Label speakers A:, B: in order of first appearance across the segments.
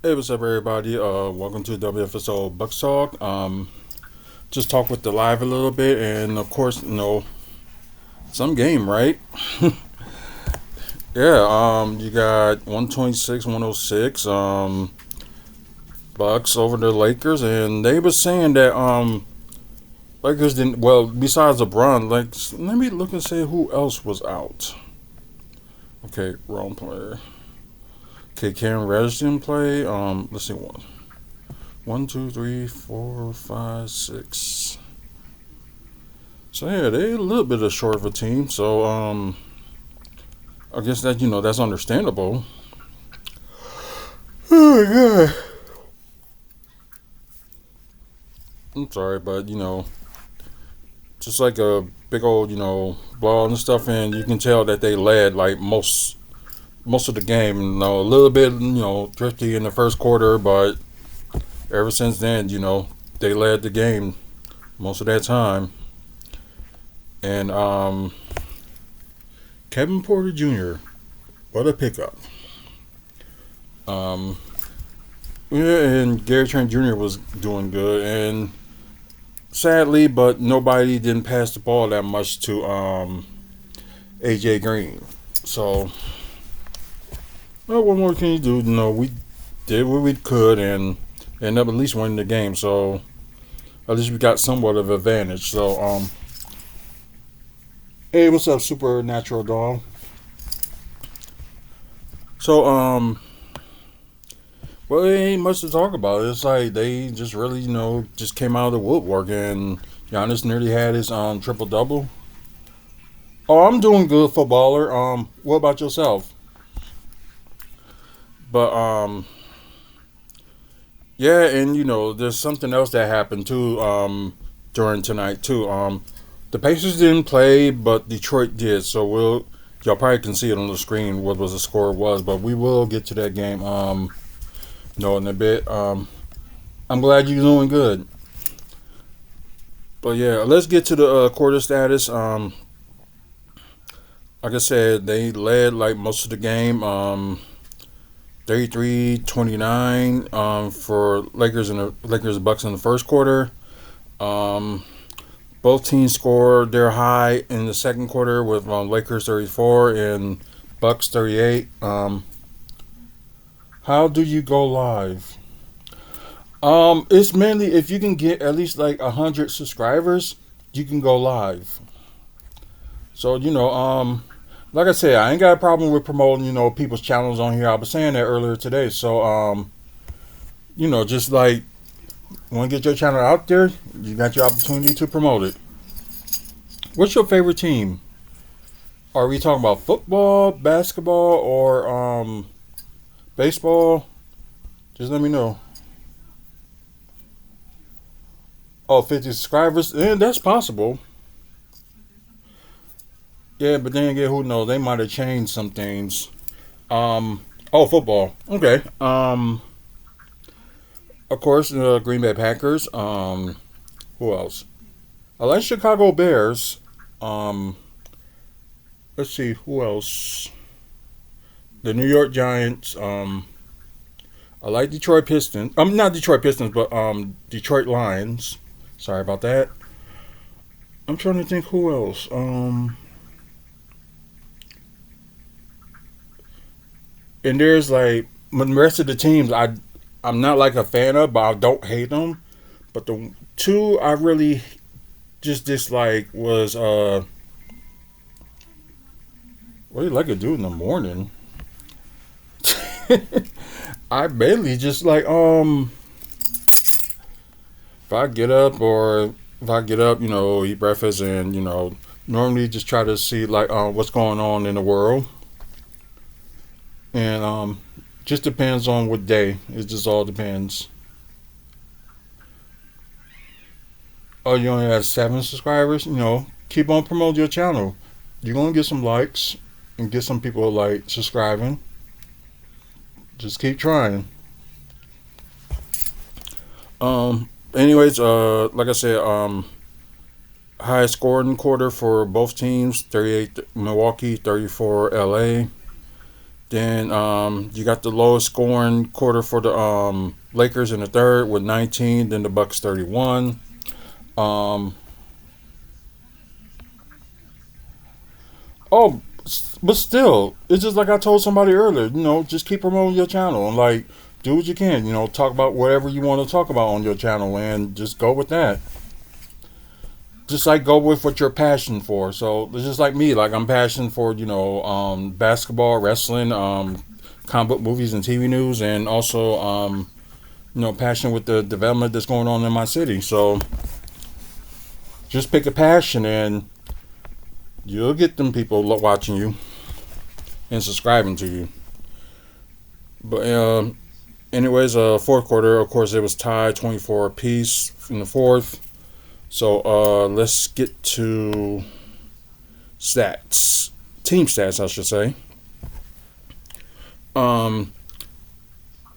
A: Hey, what's up, everybody? Welcome to WFSO Bucks Talk. Just talk with the live a little bit, and of course, some game, right? Yeah. You got 126, 106. Bucks over the Lakers, and they were saying that Lakers didn't. Well, besides LeBron, let me look and see who else was out. Okay, wrong player. Okay, Cam Reddish didn't play. Let's see one, two, three, four, five, six. So yeah, they a little bit of short of a team. So I guess that that's understandable. Oh yeah. I'm sorry, but just like a big old ball and stuff, and you can tell that they led like most of the game. A little bit thrifty in the first quarter, but ever since then, they led the game most of that time. And Kevin Porter Jr. What a pickup. Um, yeah, and Gary Trent Jr. was doing good, and sadly, but nobody didn't pass the ball that much to AJ Green. So, well, what more can you do? We did what we could and ended up at least winning the game. So at least we got somewhat of an advantage. So hey, what's up, Supernatural Dog? So well, there ain't much to talk about. It's like they just really, just came out of the woodwork, and Giannis nearly had his triple double. Oh, I'm doing good, footballer. What about yourself? But yeah, and there's something else that happened too. During tonight too. The Pacers didn't play, but Detroit did. So y'all probably can see it on the screen what was the score was, but we will get to that game. In a bit. I'm glad you're doing good. But yeah, let's get to the quarter status. Like I said, they led like most of the game. 33-29 for Lakers Bucks in the first quarter. Um, Both teams scored their high in the second quarter with Lakers 34 and Bucks 38. How do you go live? It's mainly if you can get at least like 100 subscribers, you can go live. So like I said, I ain't got a problem with promoting people's channels on here. I was saying that earlier today. So just like want to get your channel out there, you got your opportunity to promote it. What's your favorite team? Are we talking about football, basketball, or baseball? Just let me know. Oh, 50 subscribers? Yeah, that's possible. Yeah, but then again, who knows? They might have changed some things. Oh, football. Okay. Of course, the Green Bay Packers. Who else? I like Chicago Bears. Um, let's see who else. The New York Giants. I like Detroit Pistons. Not Detroit Pistons, but Detroit Lions. Sorry about that. I'm trying to think who else. And there's like the rest of the teams. I'm not like a fan of, but I don't hate them. But the two I really just dislike was what do you like to do in the morning? I barely just like if I get up, eat breakfast and normally just try to see like what's going on in the world. And just depends on what day. It just all depends. Oh, you only have 7 subscribers? Keep on promoting your channel. You're gonna get some likes and get some people like subscribing. Just keep trying. Anyways, like I said, high scoring quarter for both teams: 38 Milwaukee, 34 LA. Then you got the lowest scoring quarter for the Lakers in the third with 19. Then the Bucks 31. Um, oh, but still, it's just like I told somebody earlier. Just keep promoting your channel and like do what you can. Talk about whatever you want to talk about on your channel and just go with that. Just like go with what you're passionate for. So it's just like me. Like I'm passionate for basketball, wrestling, comic book movies and TV news, and also passionate with the development that's going on in my city. So just pick a passion and you'll get them people watching you and subscribing to you. But anyways, fourth quarter, of course, it was tied 24 apiece in the fourth. So let's get to stats, team stats, I should say.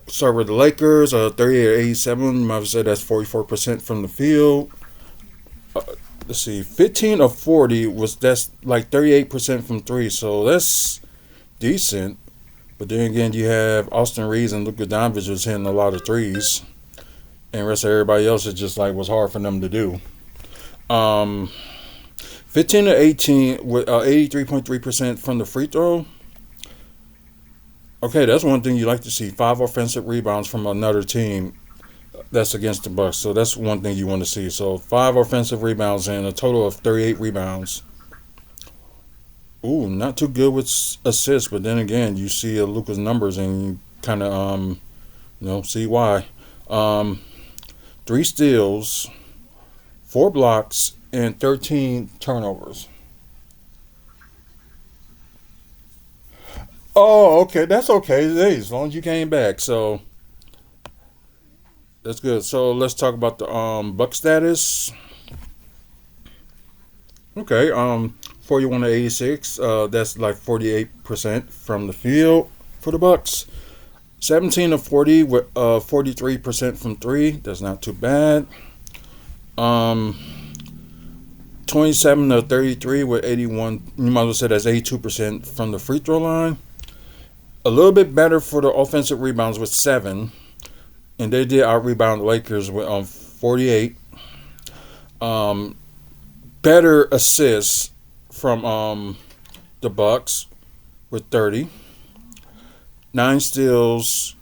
A: Start with the Lakers, 38-87. You might say that's 44% from the field. Let's see, 15 of 40 that's like 38% from three, so that's decent. But then again, you have Austin Reeves and Luka Doncic was hitting a lot of threes, and the rest of everybody else, it just like was hard for them to do. 15 to 18 with 83.3% from the free throw. Okay, that's one thing you like to see. 5 offensive rebounds from another team that's against the Bucks. So that's one thing you want to see. So 5 offensive rebounds and a total of 38 rebounds. Ooh, not too good with assists, but then again, you see Luka's numbers and you kind of see why. 3 steals, 4 blocks, and 13 turnovers. Oh, okay, that's okay. Hey, as long as you came back, so that's good. So let's talk about the Buck status. Okay, 41 to 86. That's like 48% from the field for the Bucks. 17 to 40 with 43% from three. That's not too bad. 27 to 33 with 81. You might as well say that's 82% from the free throw line. A little bit better for the offensive rebounds with 7. And they did out-rebound the Lakers with 48. Better assists from the Bucks with 30. 9 steals,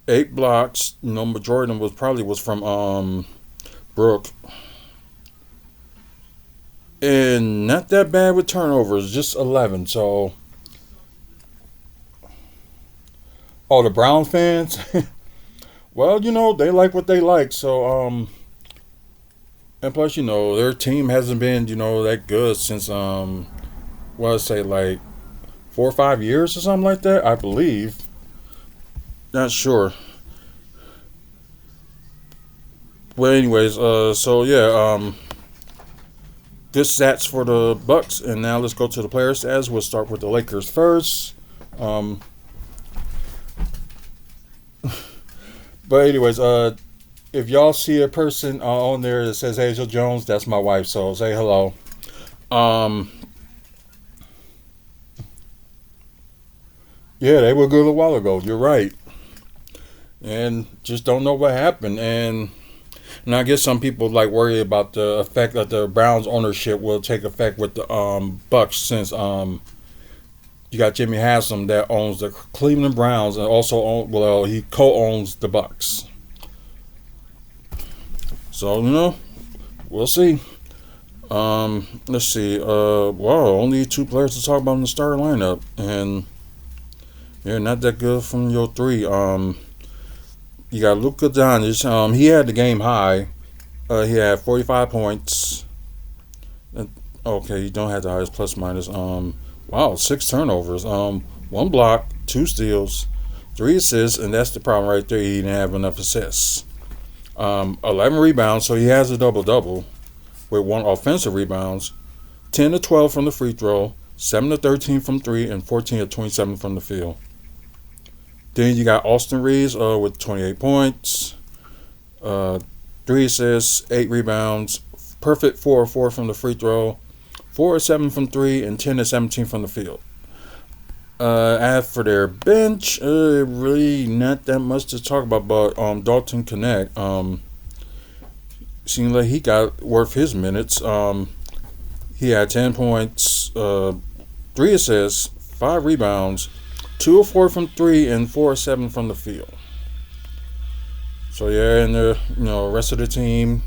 A: 8 blocks. Majority of them was from Brooke. And not that bad with turnovers, just 11. So, all the Brown fans, well, they like what they like. So, and plus, their team hasn't been, that good since, like 4 or 5 years or something like that, I believe. Not sure. Well, anyways, so yeah, good stats for the Bucks, and now let's go to the player stats. We'll start with the Lakers first. But anyways, if y'all see a person on there that says Hazel Jones, that's my wife. So say hello. Yeah, they were good a while ago. You're right, and just don't know what happened. And I guess some people worry about the effect that the Browns ownership will take effect with the Bucks, since you got Jimmy Haslam that owns the Cleveland Browns and also he co-owns the Bucks. So we'll see. Let's see. Only 2 players to talk about in the starting lineup, and they're not that good from your 3. You got Luka Doncic. He had the game high. He had 45 points. Okay, you don't have the highest plus minus. 6 turnovers. 1 block, 2 steals, 3 assists, and that's the problem right there. He didn't have enough assists. 11 rebounds, so he has a double-double with 1 offensive rebounds. 10 to 12 from the free throw, 7 to 13 from 3, and 14 to 27 from the field. Then you got Austin Reeves with 28 points, 3 assists, 8 rebounds, perfect 4 of 4 from the free throw, 4 of 7 from 3, and 10 to 17 from the field. As for their bench, really not that much to talk about. But Dalton Connect, seemed like he got worth his minutes. He had 10 points, 3 assists, 5 rebounds, 2 of 4 from three, and 4 of 7 from the field. So yeah, and the rest of the team,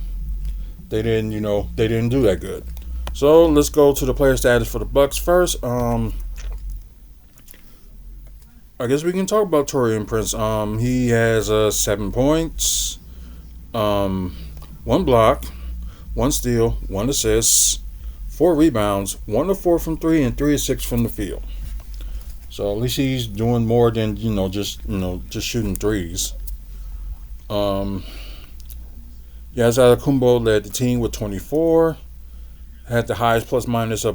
A: they didn't do that good. So let's go to the player status for the Bucks first. I guess we can talk about Taurean Prince. He has 7 points, 1 block, 1 steal, 1 assist, 4 rebounds, 1 of 4 from three, and 3 of 6 from the field. So at least he's doing more than just shooting threes. Yazad Kumbo led the team with 24. Had the highest plus minus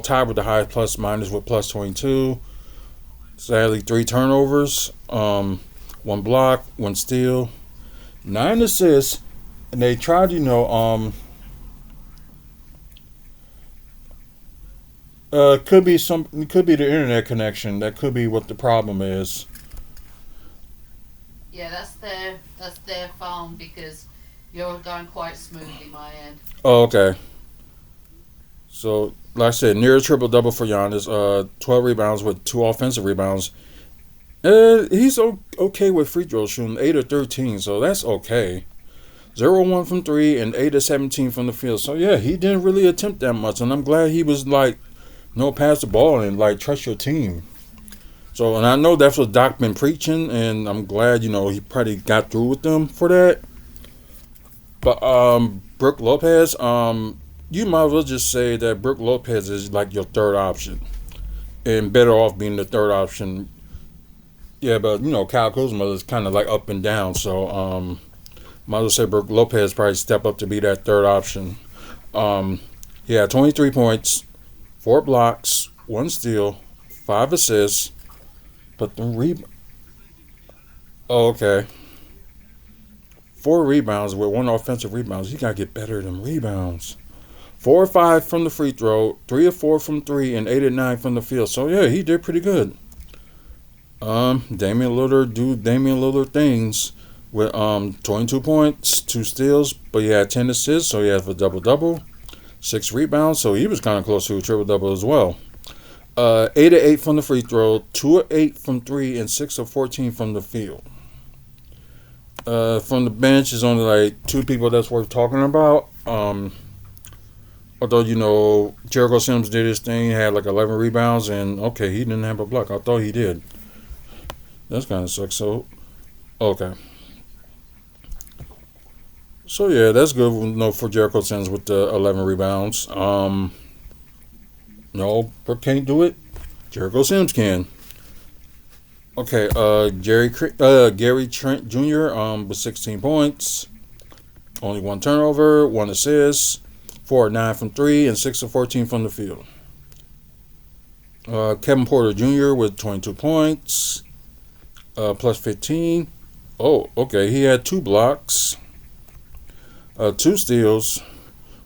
A: tied with the highest plus minus with plus 22. Sadly, 3 turnovers, 1 block, 1 steal, 9 assists, and they tried, could be the internet connection. That could be what the problem is.
B: Yeah, that's their phone because you're going quite smoothly, my end.
A: Oh, okay. So, like I said, near a triple double for Giannis. 12 rebounds with 2 offensive rebounds. He's okay with free throw shooting, 8 of 13, so that's okay. 0-1 from three and 8 of 17 from the field. So yeah, he didn't really attempt that much, and I'm glad he was pass the ball and trust your team. So, and I know that's what Doc been preaching, and I'm glad he probably got through with them for that. But Brook Lopez, you might as well just say that Brook Lopez is like your third option, and better off being the third option. Yeah, but Kyle Kuzma is kind of up and down, so might as well say Brook Lopez probably step up to be that third option. He had 23 points, 4 blocks, 1 steal, 5 assists, but the oh, okay. 4 rebounds with 1 offensive rebounds. You gotta get better than rebounds. 4 of 5 from the free throw, 3 of 4 from three, and 8 of 9 from the field. So yeah, he did pretty good. Damian Lillard do Damian Lillard things with 22 points, 2 steals, but he had 10 assists, so he had a double double, 6 rebounds, so he was kind of close to a triple double as well. 8 of 8 from the free throw, 2 of 8 from three, and 6 of 14 from the field. From the bench is only 2 people that's worth talking about. Although Jericho Sims did his thing, had 11 rebounds, and okay, he didn't have a block. I thought he did. That's kind of sucks. So okay. So yeah, that's good. For Jericho Sims with the 11 rebounds. No, Brook can't do it. Jericho Sims can. Okay, Gary Trent Jr. With 16 points, only 1 turnover, 1 assist, 4 of 9 from three, and 6 of 14 from the field. Kevin Porter Jr. with 22 points, plus 15. Oh, okay, he had 2 blocks, 2 steals,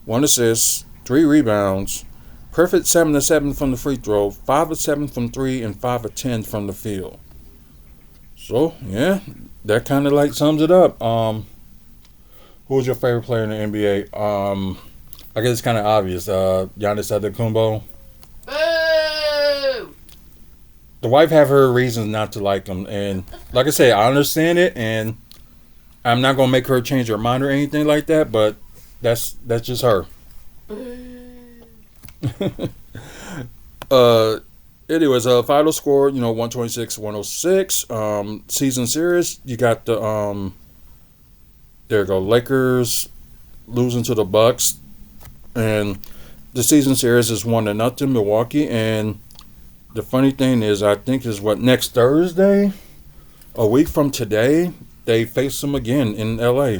A: 1 assist, 3 rebounds, perfect 7 of 7 from the free throw, 5 of 7 from three, and 5 of 10 from the field. So yeah, that kind of sums it up. Who's your favorite player in the NBA? I guess it's kind of obvious. Giannis Antetokounmpo.
B: Boo!
A: The wife have her reasons not to like him, and like I say, I understand it, and I'm not gonna make her change her mind or anything like that. But that's just her. Anyways, final score, 126-106. Season series, you got the there you go, Lakers losing to the Bucks, and the season series is 1-0 Milwaukee. And the funny thing is, I think is next Thursday, a week from today, they face them again in LA.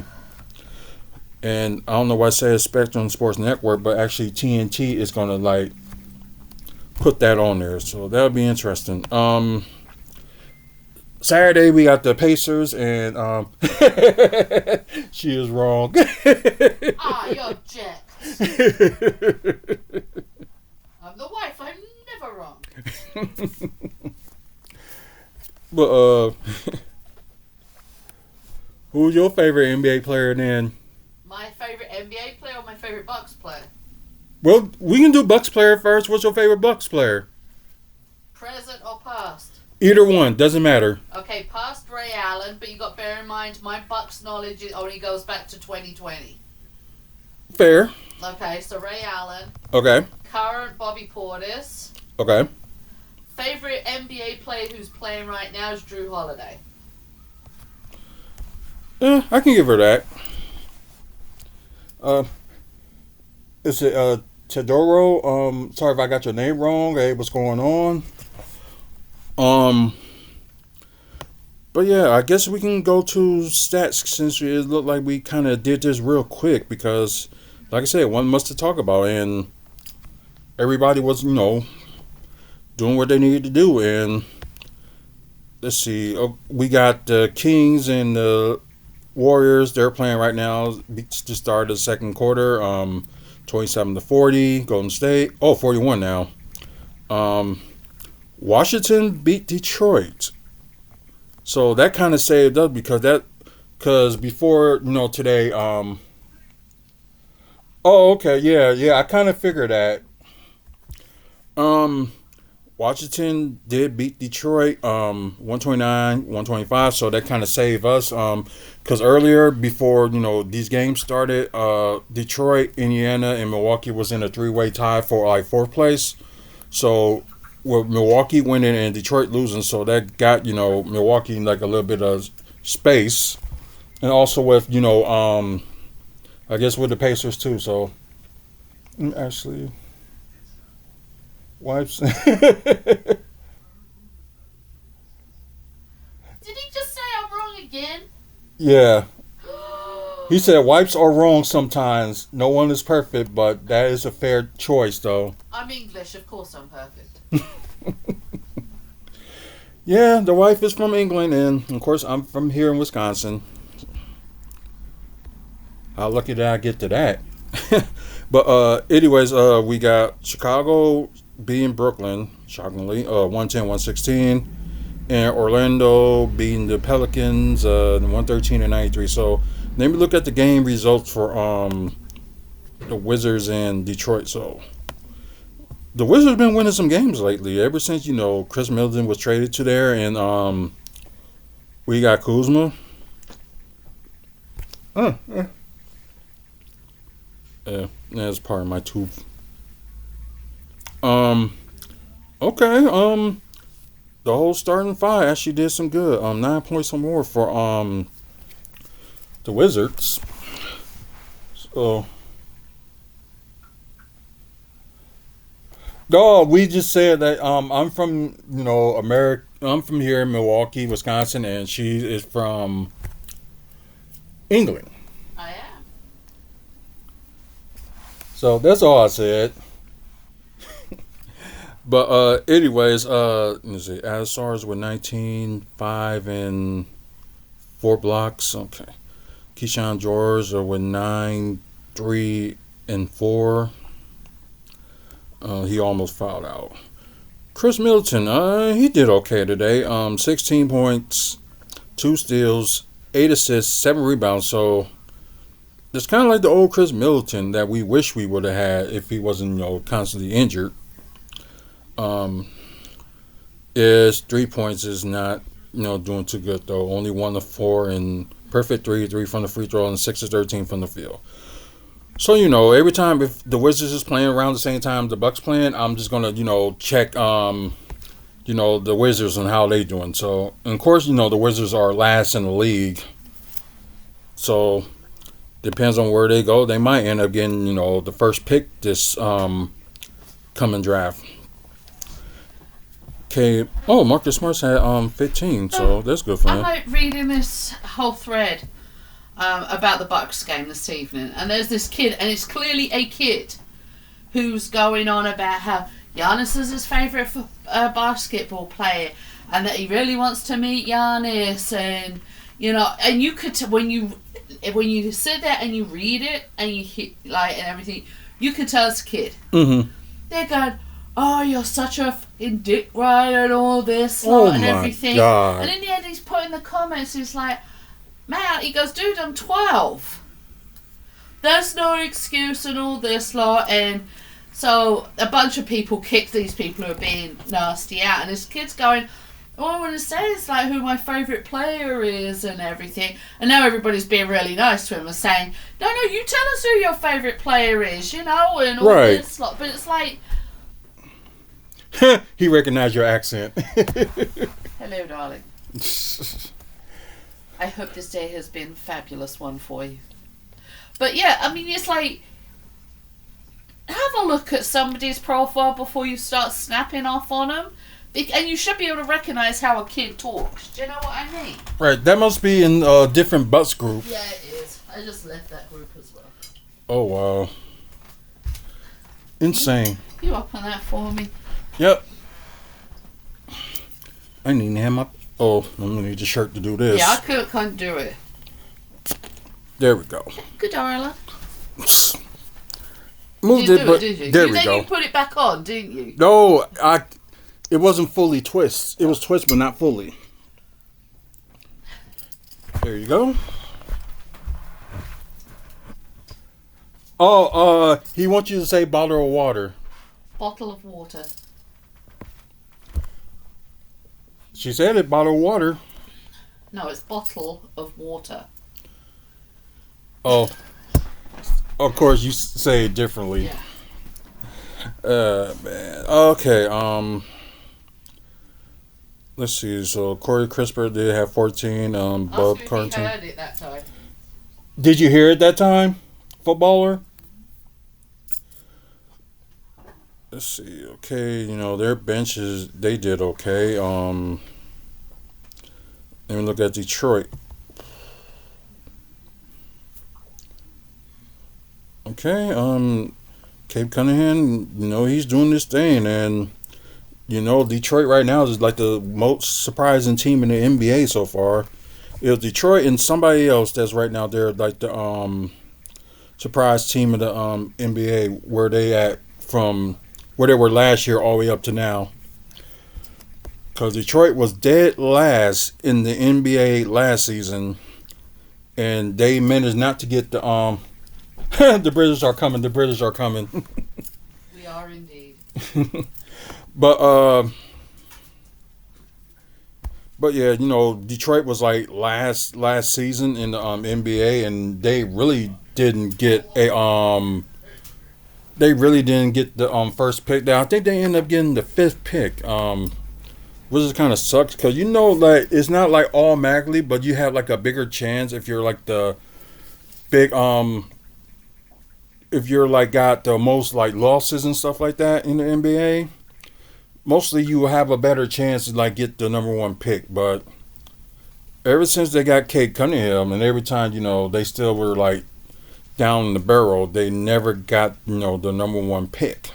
A: And I don't know why I say Spectrum Sports Network, but actually TNT is gonna put that on there, so that'll be interesting. Saturday we got the Pacers, and she is wrong.
B: You're jacked. I'm the wife. I'm never wrong.
A: But who's your favorite NBA player then?
B: My favorite NBA player or my favorite Bucks player?
A: Well, we can do Bucks player first. What's your favorite Bucks player?
B: Present or past?
A: Either one, doesn't matter.
B: Okay, past Ray Allen, but you got to bear in mind my Bucks knowledge only goes back to 2020.
A: Fair.
B: Okay, so Ray Allen.
A: Okay.
B: Current Bobby Portis.
A: Okay.
B: Favorite NBA player who's playing right now is Drew Holiday.
A: I can give her that. Is it Tedoro? Sorry if I got your name wrong. Hey, what's going on? But yeah, I guess we can go to stats since it looked like we kind of did this real quick because, like I said, one must to talk about and everybody was, doing what they needed to do. And let's see, we got the Kings and the Warriors. They're playing right now to start the second quarter. 27-40. Golden State. 41 now. Washington beat Detroit. So that kind of saved us because before today. Okay, yeah. I kind of figured that. Washington did beat Detroit 129-125, so that kind of saved us because earlier before these games started, Detroit, Indiana, and Milwaukee was in a three-way tie for like fourth place. So with Milwaukee winning and Detroit losing, so that got Milwaukee like a little bit of space, and also with I guess with the Pacers too. So actually. Wipes.
B: Did he just say I'm wrong again?
A: Yeah. He said wipes are wrong sometimes. No one is perfect, but that is a fair choice, though.
B: I'm English, of course I'm perfect.
A: Yeah, the wife is from England, and of course I'm from here in Wisconsin. How lucky did I get to that? But anyways, we got Chicago beating Brooklyn, shockingly, 110-116, and Orlando beating the Pelicans, 113-93. So let me look at the game results for the Wizards and Detroit. So the Wizards have been winning some games lately. Ever since Chris Middleton was traded to there, and we got Kuzma. That's part of my tooth. Okay. The whole starting five actually did some good. 9 points or more for the Wizards. So, no, we just said that I'm from America. I'm from here in Milwaukee, Wisconsin, and she is from England.
B: I am.
A: So that's all I said. But anyways, let me see. Asars with 19, 5, and 4 blocks. Okay. Keyshawn George with 9, 3, and 4. He almost fouled out. Chris Middleton, he did okay today. 16 points, 2 steals, 8 assists, 7 rebounds. So it's kind of like the old Chris Middleton that we wish we would have had if he wasn't constantly injured. Is 3 points is not doing too good though. Only 1 of 4 and perfect 3 from the free throw and 6 of 13 from the field. So every time if the Wizards is playing around the same time the Bucks playing, I'm just gonna check the Wizards and how they doing. So and of course the Wizards are last in the league. So depends on where they go. They might end up getting the first pick this coming draft. Okay. Oh, Marcus Smart's had 15, so that's good for him.
B: I'm like reading this whole thread about the Bucks game this evening, and there's this kid, and it's clearly a kid who's going on about how Giannis is his favorite basketball player, and that he really wants to meet Giannis, and and you could when you sit there and you read it and you and everything, you could tell it's a kid.
A: Mm-hmm.
B: They're going, oh, you're such a fucking dick rider and all this
A: Oh
B: and
A: my
B: everything.
A: God.
B: And in the end, he's put in the comments, he's like, man, he goes, dude, I'm 12. There's no excuse and all this lot. And so a bunch of people kick these people who are being nasty out. And this kid's going, all I want to say is like who my favourite player is and everything. And now everybody's being really nice to him and saying, no, you tell us who your favourite player is, and all
A: Right.
B: this lot. But it's like,
A: He recognized your accent.
B: hello, darling. I hope this day has been a fabulous one for you. But yeah, I mean, it's like, have a look at somebody's profile before you start snapping off on them. And you should be able to recognise how a kid talks. Do you know what I mean?
A: Right, that must be in a different bus group.
B: Yeah, it is. I just left that group as well.
A: Oh, wow. Insane.
B: You open that for me?
A: Yep. I need to have my... Oh, I'm going to need the shirt to do this.
B: Yeah, I couldn't do it.
A: There we go.
B: Good, darling.
A: Moved
B: Did
A: it,
B: you do
A: but
B: it, did you?
A: there we
B: Then
A: go.
B: you put it back on, didn't you?
A: No, it wasn't fully twist. It was twist, but not fully. There you go. Oh, he wants you to say bottle of water.
B: Bottle of water.
A: She said it, bottle of water.
B: No, it's bottle of water.
A: Oh, of course you say it differently.
B: Yeah.
A: Man. Okay. Let's see. So Corey Crisper did have 14. Bob
B: Ask him if he
A: Carrington.
B: heard it that time.
A: Did you hear it that time, footballer? Let's see. Okay, their benches, they did okay. Let me look at Detroit. Okay, Cape Cunningham, he's doing this thing, and Detroit right now is like the most surprising team in the NBA so far. It was Detroit and somebody else that's right now they're like the surprise team of the NBA, where they at from where they were last year all the way up to now. Because Detroit was dead last in the NBA last season, and they managed not to get the the British are coming. The British are coming.
B: We are indeed.
A: But yeah, Detroit was like last season in the NBA, and they really didn't get the first pick. I think they ended up getting the 5th pick. Which is kind of sucks because like it's not like automatically, but you have like a bigger chance if you're like the big if you're like got the most like losses and stuff like that in the NBA. Mostly you will have a better chance to like get the number 1 pick, but ever since they got Cade Cunningham, and every time they still were like down in the barrel, they never got the number 1 pick.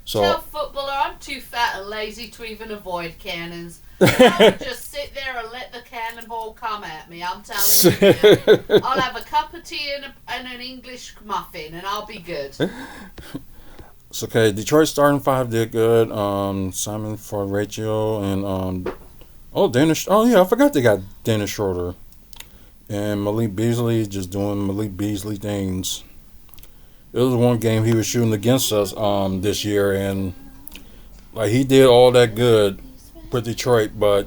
A: So
B: Tell footballer, I'm too fat and lazy to even avoid cannons. I would just sit there and let the cannonball come at me. I'm telling you. I'll have a cup of tea and an English muffin, and I'll be good.
A: It's okay. Detroit starting 5 did good. Simon for Rachel and Dennis. Oh yeah, I forgot they got Dennis Schroeder and Malik Beasley just doing Malik Beasley things. It was one game he was shooting against us this year, and like he did all that good with Detroit, but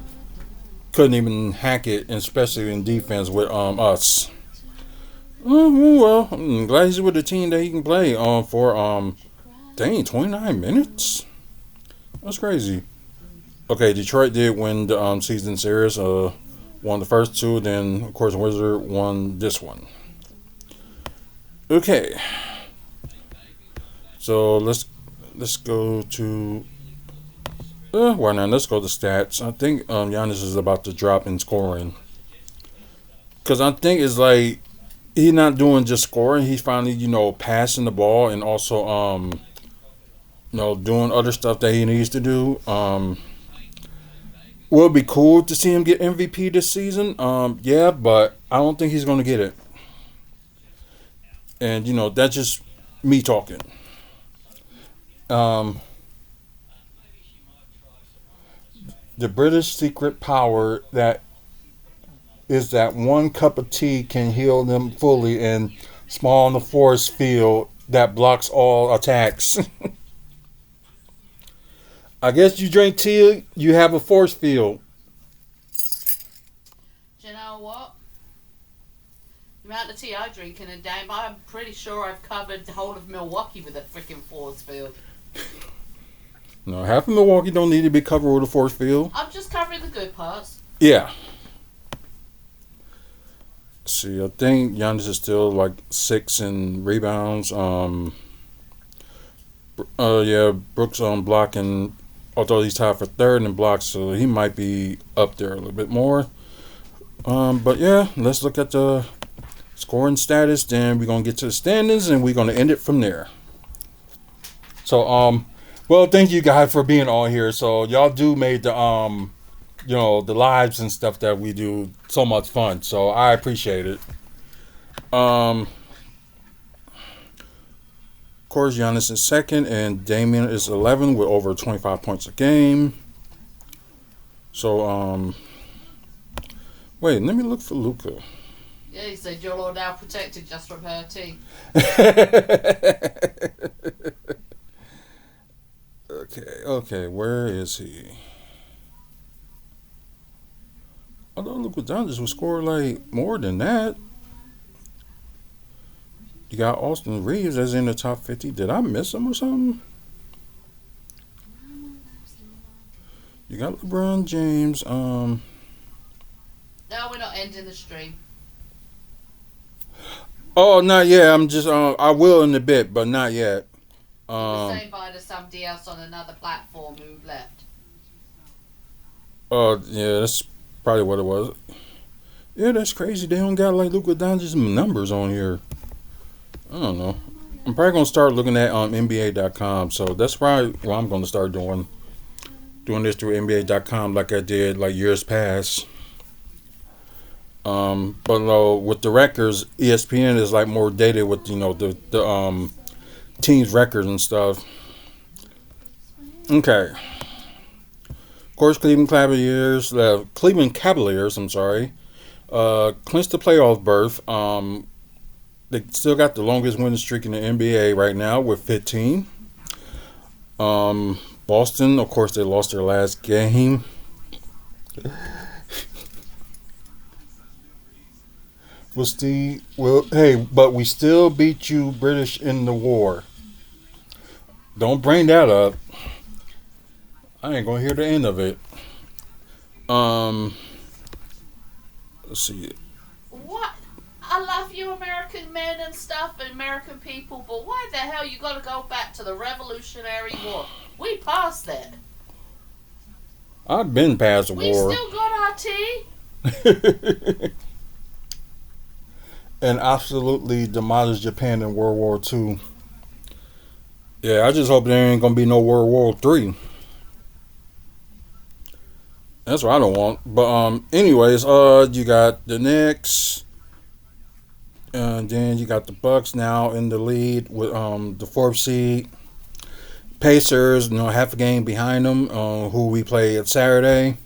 A: couldn't even hack it, especially in defense with us. Well, I'm glad he's with a team that he can play for 29 minutes. That's crazy. Okay, Detroit did win the season series. Won the first 2, then of course Wizard won this one. Okay. So let's go to why not? Let's go to stats. I think Giannis is about to drop in scoring, because I think it's like he's not doing just scoring. He's finally passing the ball and also doing other stuff that he needs to do. Will be cool to see him get MVP this season. Yeah, but I don't think he's going to get it. And that's just me talking. The British secret power that is that one cup of tea can heal them fully and small in the force field that blocks all attacks. I guess you drink tea, you have a force field.
B: Do you know what? The amount of tea I drink in a day, I'm pretty sure I've covered the whole of Milwaukee with a freaking force field.
A: No, half of Milwaukee don't need to be covered with a force field.
B: I'm just covering the good parts.
A: Yeah. See, I think Giannis is still like 6 in rebounds. Yeah, Brooks on blocking, although he's tied for third in blocks, so he might be up there a little bit more. But yeah, let's look at the scoring status. Then we're gonna get to the standings, and we're gonna end it from there. So, well, thank you guys for being on here. So y'all do made the the lives and stuff that we do so much fun. So I appreciate it. Of course, Giannis is second, and Damian is 11 with over 25 points a game. So, wait, let me look for Luka.
B: Yeah, he said you're all now protected just from her tea.
A: Okay, where is he? I thought Luka Doncic would score like more than that. You got Austin Reeves that's in the top 50. Did I miss him or something? You got LeBron James.
B: No, we're not ending the stream.
A: Oh, not yet. I'm just. I will in a bit, but not yet.
B: It was saying by to somebody else on another platform who left.
A: Yeah, that's probably what it was. Yeah, that's crazy. They don't got like Luka Doncic's numbers on here. I don't know. I'm probably gonna start looking at NBA.com. So that's probably what I'm gonna start doing. Doing this through NBA.com like I did like years past. But with the records, ESPN is like more dated with the team's records and stuff. Okay. Of course, Cleveland Cavaliers. I'm sorry. Clinched the playoff berth. They still got the longest winning streak in the NBA right now with 15. Boston, of course, they lost their last game. But we still beat you British in the war. Don't bring that up. I ain't gonna hear the end of it. Let's see.
B: What? I love you, American men and stuff, and American people, but why the hell you gotta go back to the Revolutionary War? We passed that.
A: I've been past the
B: We
A: war.
B: still got our tea.
A: And absolutely demolished Japan in World War II. Yeah, I just hope there ain't gonna be no World War III. That's what I don't want. But anyways, you got the Knicks, and then you got the Bucks now in the lead with the fourth seed. Pacers, half a game behind them, who we play at Saturday.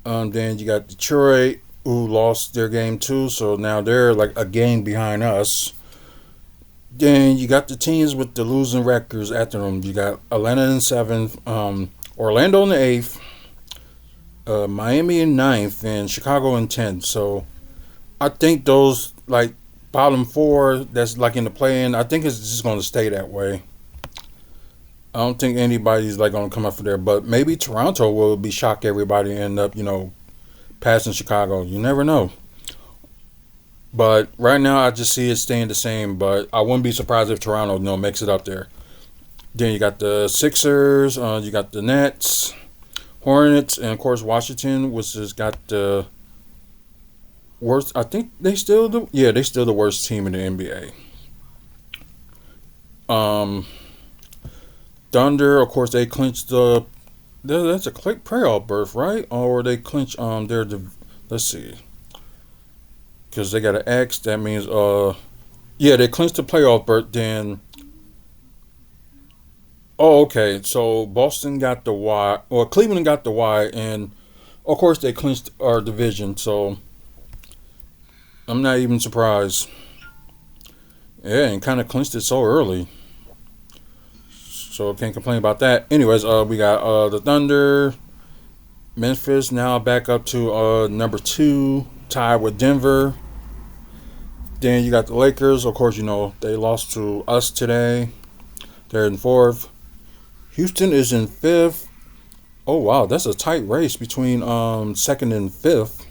A: Then you got Detroit, who lost their game too, so now they're like a game behind us. Then you got the teams with the losing records after them. You got Atlanta in 7th, Orlando in the 8th, Miami in 9th, and Chicago in 10th. So I think those like bottom 4 that's like in the play-in, I think it's just going to stay that way. I don't think anybody's like going to come up for there, but maybe Toronto will be shock everybody and end up, passing Chicago. You never know. But right now, I just see it staying the same. But I wouldn't be surprised if Toronto, makes it up there. Then you got the Sixers, you got the Nets, Hornets, and of course Washington, which has got the worst. I think they still the worst team in the NBA. Thunder, of course, they clinched that's a playoff berth, right? Or they clinch let's see, because they got an X. That means they clinched the playoff berth. Then Oh, okay. So Boston got the Y, or Cleveland got the Y, and of course they clinched our division. So I'm not even surprised. Yeah, and kind of clinched it so early. So can't complain about that. Anyways, we got the Thunder, Memphis now back up to number two, tied with Denver. Then you got the Lakers. Of course, you know they lost to us today. They're in fourth. Houston is in fifth. Oh wow, that's a tight race between second and fifth.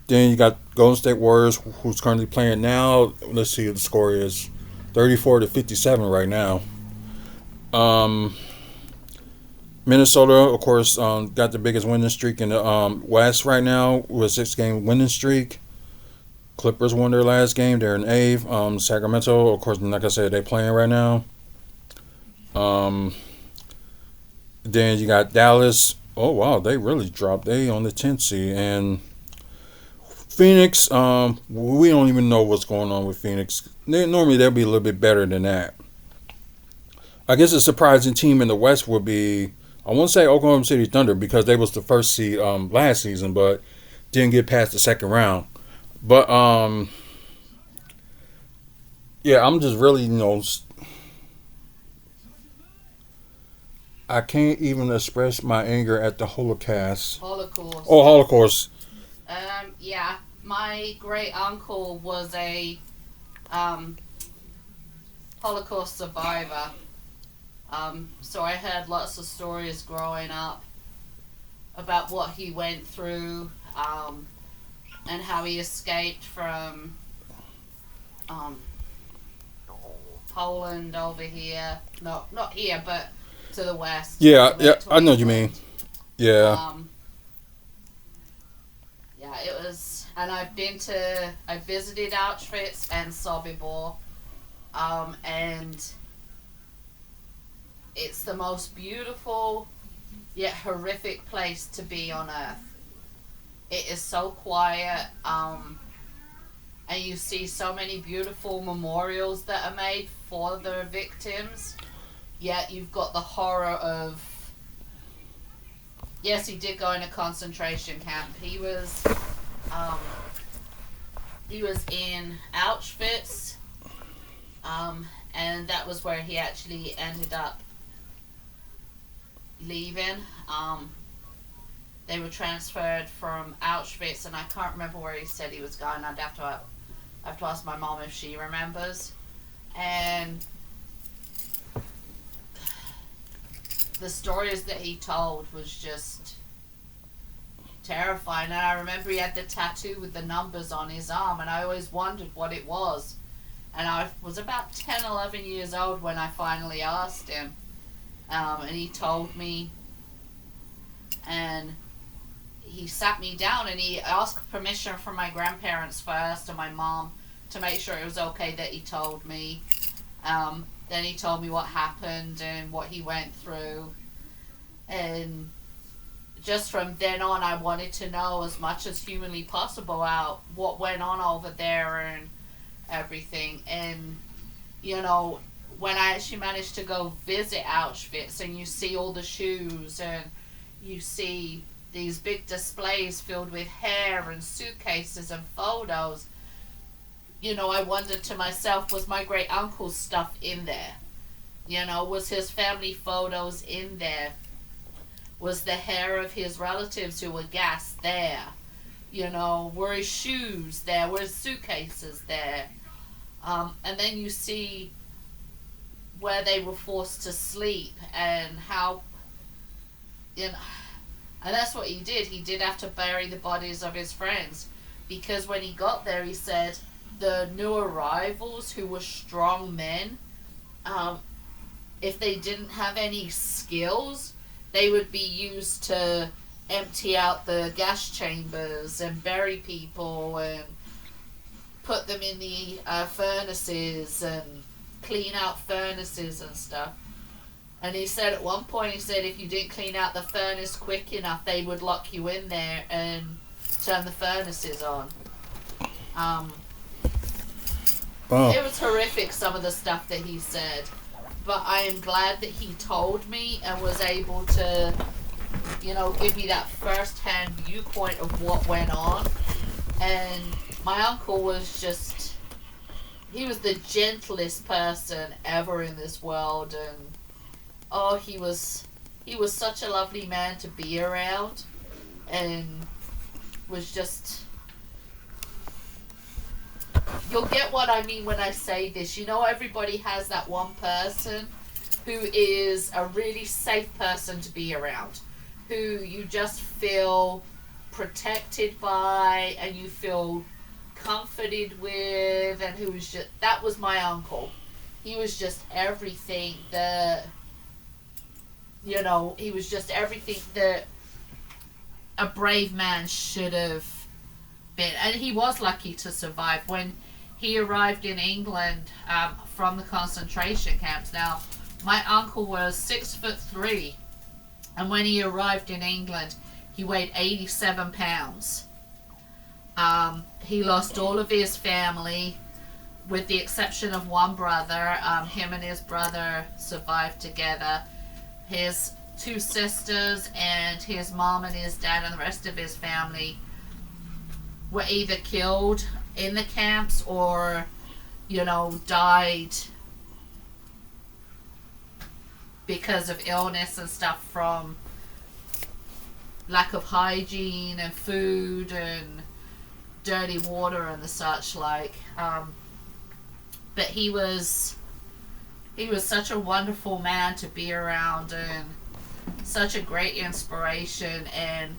A: Then you got Golden State Warriors, who's currently playing now. Let's see what the score is, 34-57 right now. Um, Minnesota, of course, got the biggest winning streak in the West right now with a 6 game winning streak. Clippers won their last game. They're in eighth. Sacramento, of course, like I said, they're playing right now. Um, then you got Dallas. Oh wow, they really dropped. They on the 10th seed. And Phoenix, we don't even know what's going on with Phoenix. Normally they'll be a little bit better than that. I guess a surprising team in the West would be, I won't say Oklahoma City Thunder because they was the first seed last season, but didn't get past the second round. But yeah, I'm just really I can't even express my anger at the Holocaust.
B: Holocaust.
A: Oh, Holocaust.
B: Yeah, my great uncle was a Holocaust survivor. So I heard lots of stories growing up about what he went through, and how he escaped from Poland over here. No, not here, but to the west.
A: Yeah,
B: to
A: yeah, I know what
B: England.
A: you mean. Yeah.
B: Yeah, it was, and I visited Auschwitz and Sobibor, and it's the most beautiful yet horrific place to be on earth. It is so quiet, and you see so many beautiful memorials that are made for the victims, yet you've got the horror of, yes, he did go in a concentration camp. He was in Auschwitz, and that was where he actually ended up leaving. They were transferred from Auschwitz, and I can't remember where he said he was going. I'd have to ask my mom if she remembers. And the stories that he told was just terrifying. And I remember he had the tattoo with the numbers on his arm, and I always wondered what it was. And I was about 10, 11 years old when I finally asked him. And he told me, and he sat me down and he asked permission from my grandparents first and my mom to make sure it was okay that he told me. Then he told me what happened and what he went through. And just from then on, I wanted to know as much as humanly possible about what went on over there and everything. And, you know, when I actually managed to go visit Auschwitz and you see all the shoes and you see these big displays filled with hair and suitcases and photos, you know, I wondered to myself, was my great uncle's stuff in there? You know, was his family photos in there? Was the hair of his relatives who were gassed there? You know, were his shoes there? Were his suitcases there? And then you see where they were forced to sleep and how, you know, and that's what he did. He did have to bury the bodies of his friends, because when he got there, he said the new arrivals, who were strong men, if they didn't have any skills, they would be used to empty out the gas chambers and bury people and put them in the furnaces and clean out furnaces and stuff. And he said at one point, he said if you didn't clean out the furnace quick enough, they would lock you in there and turn the furnaces on.
A: Oh.
B: It was horrific, some of the stuff that he said. but I am glad that he told me and was able to, give me that first-hand viewpoint of what went on. And my uncle was just, he was the gentlest person ever in this world, and oh, he was such a lovely man to be around, and was just, you'll get what I mean when I say this. Everybody has that one person who is a really safe person to be around, who you just feel protected by and you feel comforted with, and who was just, that was my uncle. He was just everything that, he was just everything that a brave man should have been. And he was lucky to survive. When he arrived in England from the concentration camps, now my uncle was 6'3", and when he arrived in England he weighed 87 pounds. He lost all of his family with the exception of one brother. Him and his brother survived together. His two sisters and his mom and his dad and the rest of his family were either killed in the camps or, died because of illness and stuff, from lack of hygiene and food and dirty water and the such like. But he was such a wonderful man to be around and such a great inspiration. And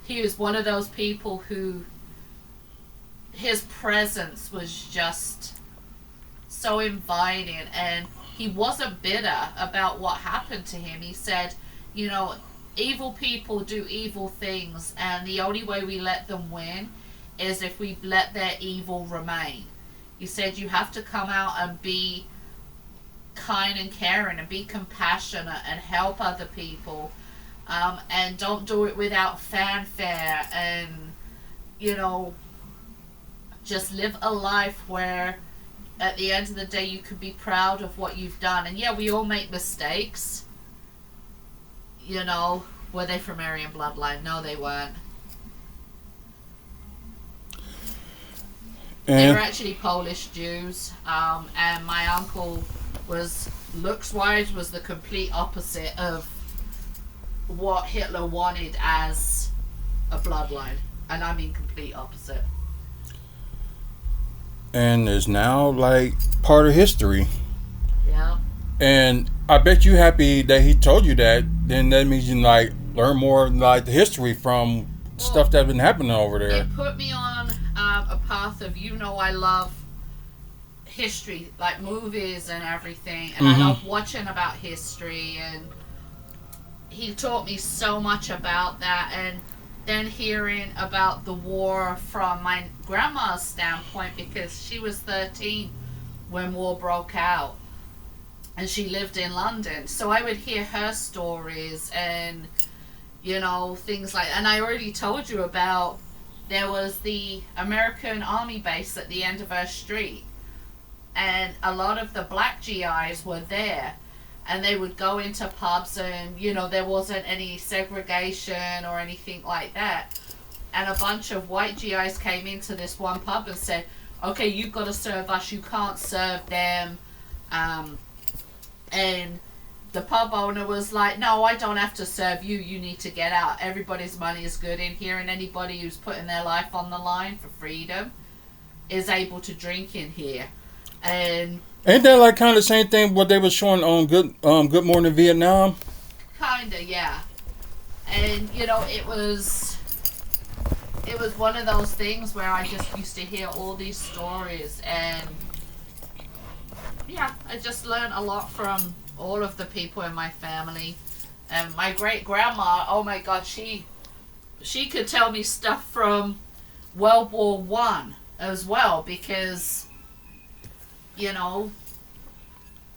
B: he was one of those people who, his presence was just so inviting, and he wasn't bitter about what happened to him. He said, evil people do evil things, and the only way we let them win is if we let their evil remain. He said you have to come out and be kind and caring and be compassionate and help other people, and don't do it without fanfare, and just live a life where at the end of the day you could be proud of what you've done. And yeah, we all make mistakes. Were they from Aryan bloodline? No, they weren't. They were actually Polish Jews, and my uncle was, looks-wise, was the complete opposite of what Hitler wanted as a bloodline. And I mean complete opposite.
A: And is now like part of history.
B: Yeah.
A: And I bet you happy that he told you that. Then that means you like learn more like the history from stuff that's been happening over there.
B: It put me on a path of, I love history, like movies and everything, and I love watching about history, and he taught me so much about that. And then hearing about the war from my grandma's standpoint, because she was 13 when war broke out and she lived in London, so I would hear her stories and things like, and I already told you about, there was the American army base at the end of her street, and a lot of the black GIs were there, and they would go into pubs, and there wasn't any segregation or anything like that, and a bunch of white GIs came into this one pub and said, okay, you've got to serve us, you can't serve them. And the pub owner was like, no, I don't have to serve you, you need to get out. Everybody's money is good in here, and anybody who's putting their life on the line for freedom is able to drink in here. And
A: ain't that like kind of the same thing what they were showing on Good Morning Vietnam?
B: Kinda, yeah. And it was one of those things where I just used to hear all these stories, and yeah, I just learned a lot from all of the people in my family. And my great grandma, oh my god, she could tell me stuff from World War One as well, because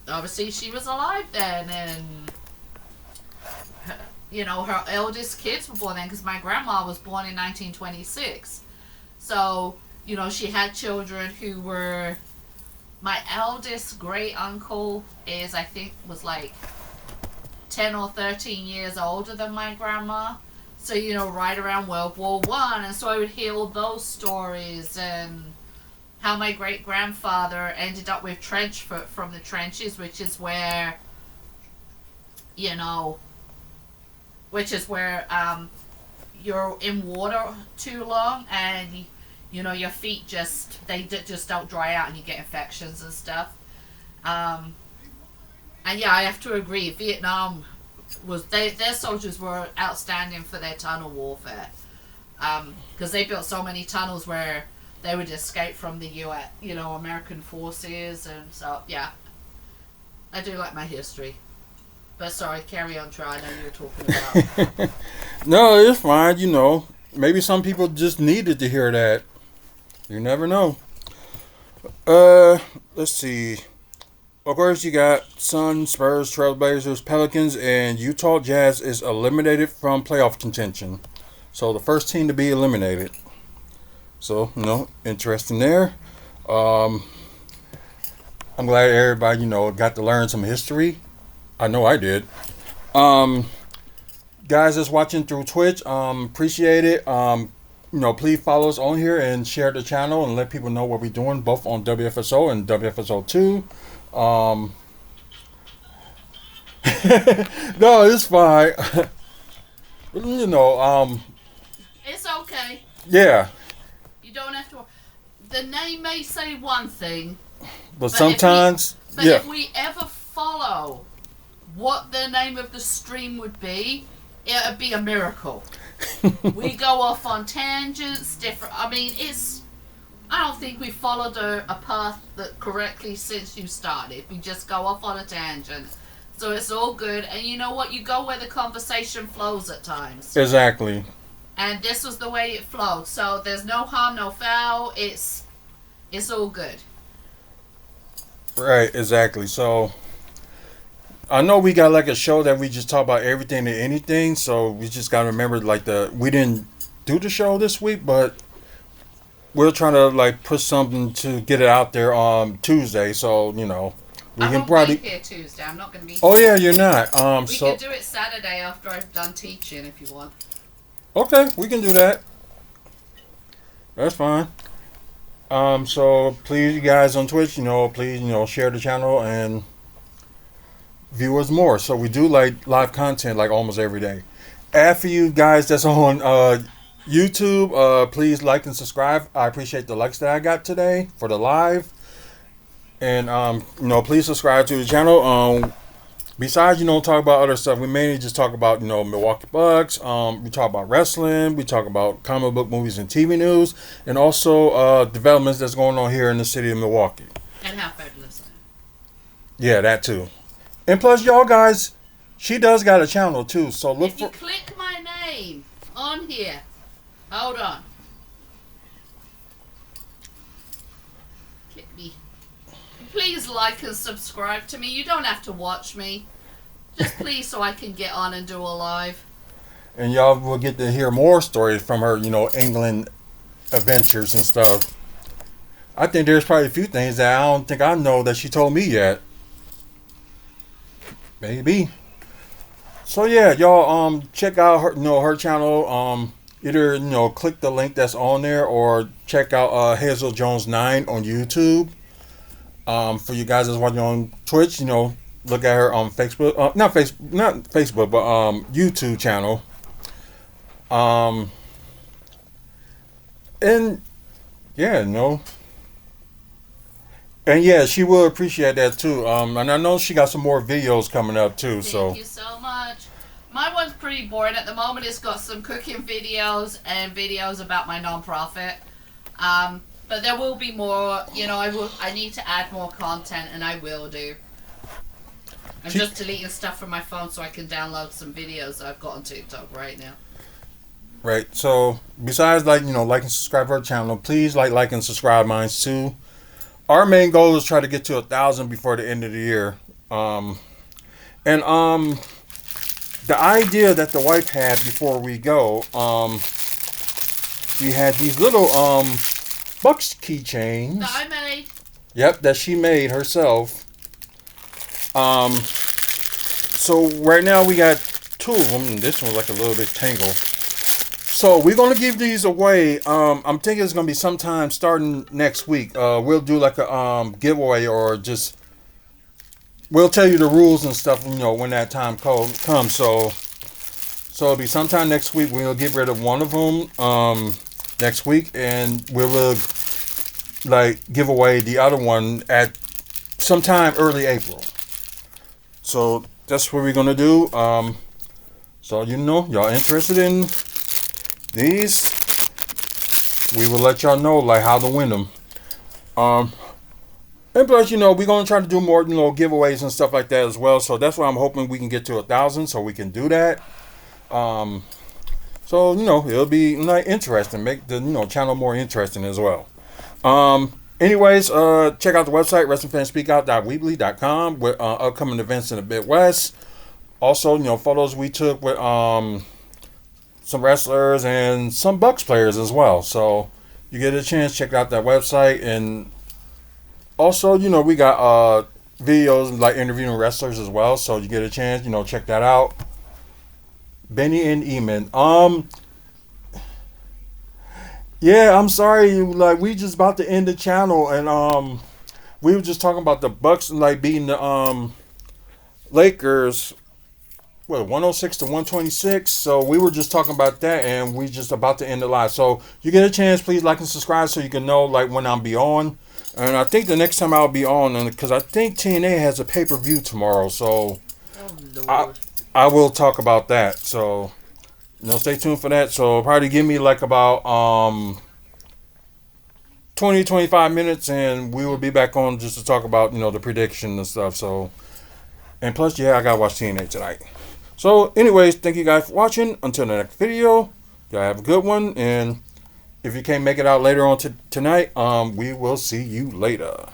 B: obviously she was alive then, and her eldest kids were born then, because my grandma was born in 1926. So she had children who were my eldest great uncle is, I think, was like 10 or 13 years older than my grandma. So, right around World War One. And so I would hear all those stories, and how my great grandfather ended up with trench foot from the trenches, which is where, you know, you're in water too long, and your feet just don't dry out, and you get infections and stuff. And yeah, I have to agree. Vietnam their soldiers were outstanding for their tunnel warfare, because they built so many tunnels where they would escape from the U.S. American forces, and so yeah, I do like my history. But sorry, carry on, Troy. I know you were talking about.
A: No, it's fine. Maybe some people just needed to hear that. You never know. Let's see. Of course, you got Suns, Spurs, Trailblazers, Pelicans, and Utah Jazz is eliminated from playoff contention. So the first team to be eliminated. So, interesting there. I'm glad everybody, got to learn some history. I know I did. Guys that's watching through Twitch, appreciate it. Please follow us on here and share the channel and let people know what we're doing, both on WFSO and WFSO 2. No, it's fine.
B: It's okay.
A: Yeah.
B: You don't have to. The name may say one thing,
A: but sometimes,
B: if we ever follow what the name of the stream would be, it would be a miracle. We go off on tangents, different. I mean, I don't think we followed a path that correctly since you started. We just go off on a tangent. So it's all good. And you know what? You go where the conversation flows at times.
A: Exactly.
B: And this was the way it flowed. So there's no harm, no foul. It's all good.
A: Right, exactly. So I know we got like a show that we just talk about everything and anything. So we just got to remember we didn't do the show this week, but we're trying to push something to get it out there on Tuesday. So, we can probably
B: be here Tuesday. I'm not going to be.
A: Oh yeah, you're not.
B: We can do it Saturday after I've done teaching if you want.
A: Okay, we can do that. That's fine. So please, you guys on Twitch, please, share the channel and view us more. So we do live content almost every day. After you guys that's on YouTube, please like and subscribe. I appreciate the likes that I got today for the live. And please subscribe to the channel. Besides, talk about other stuff, we mainly just talk about, Milwaukee Bucks. We talk about wrestling. We talk about comic book movies and TV news. And also developments that's going on here in the city of Milwaukee.
B: And how fabulous.
A: Yeah, that too. And plus, y'all guys, she does got a channel too. So look
B: if you click my name on here. Hold on. Click me. Please like and subscribe to me. You don't have to watch me. Just please so I can get on and do a live.
A: And y'all will get to hear more stories from her, England adventures and stuff. I think there's probably a few things that I don't think I know that she told me yet. Maybe. So yeah, y'all check out her her channel. Either click the link that's on there or check out Hazel Jones 9 on YouTube. For you guys that's watching on Twitch, look at her on Facebook, not Facebook, but YouTube channel. And yeah, and yeah, she will appreciate that too. And I know she got some more videos coming up too.
B: Thank you so much. My one's pretty boring at the moment. It's got some cooking videos and videos about my nonprofit. But there will be more. I need to add more content, and I will do. I'm just deleting stuff from my phone so I can download some videos that I've got on TikTok right now.
A: Right. So besides like and subscribe to our channel, please like and subscribe mine too. Our main goal is try to get to 1,000 before the end of the year. The idea that the wife had before we go, we had these little Bucks keychains.
B: That I made.
A: Yep, that she made herself. So right now we got two of them. And this one's like a little bit tangled. So we're gonna give these away. I'm thinking it's gonna be sometime starting next week. We'll do like a giveaway, or just we'll tell you the rules and stuff. When that time comes. So it'll be sometime next week. We'll get rid of one of them next week, and we will like give away the other one at sometime early April. So that's what we're gonna do. So y'all interested in these? We will let y'all know like how to win them. And plus, we're gonna try to do more, giveaways and stuff like that as well. So that's why I'm hoping we can get to 1,000, so we can do that. So it'll be like interesting, make the channel more interesting as well. Anyways, check out the website wrestlingfanspeakout.weebly.com with upcoming events in the Midwest. Also, photos we took with some wrestlers and some Bucks players as well. So you get a chance, check out that website. And also, we got videos like interviewing wrestlers as well. So you get a chance, check that out. Benny and Eamon. Yeah, I'm sorry. Like, we just about to end the channel, and we were just talking about the Bucks like beating the Lakers. What, 106 to 126? So we were just talking about that, and we just about to end the live. So you get a chance, please like and subscribe so you can know like when I'll be on. And I think the next time I'll be on, because I think TNA has a pay-per-view tomorrow. So I will talk about that. So stay tuned for that. So probably give me like about 20 25 minutes, and we will be back on just to talk about the prediction and stuff. So, and plus, I gotta watch TNA tonight. So anyways, thank you guys for watching. Until the next video, y'all have a good one. And if you can't make it out later on tonight, we will see you later.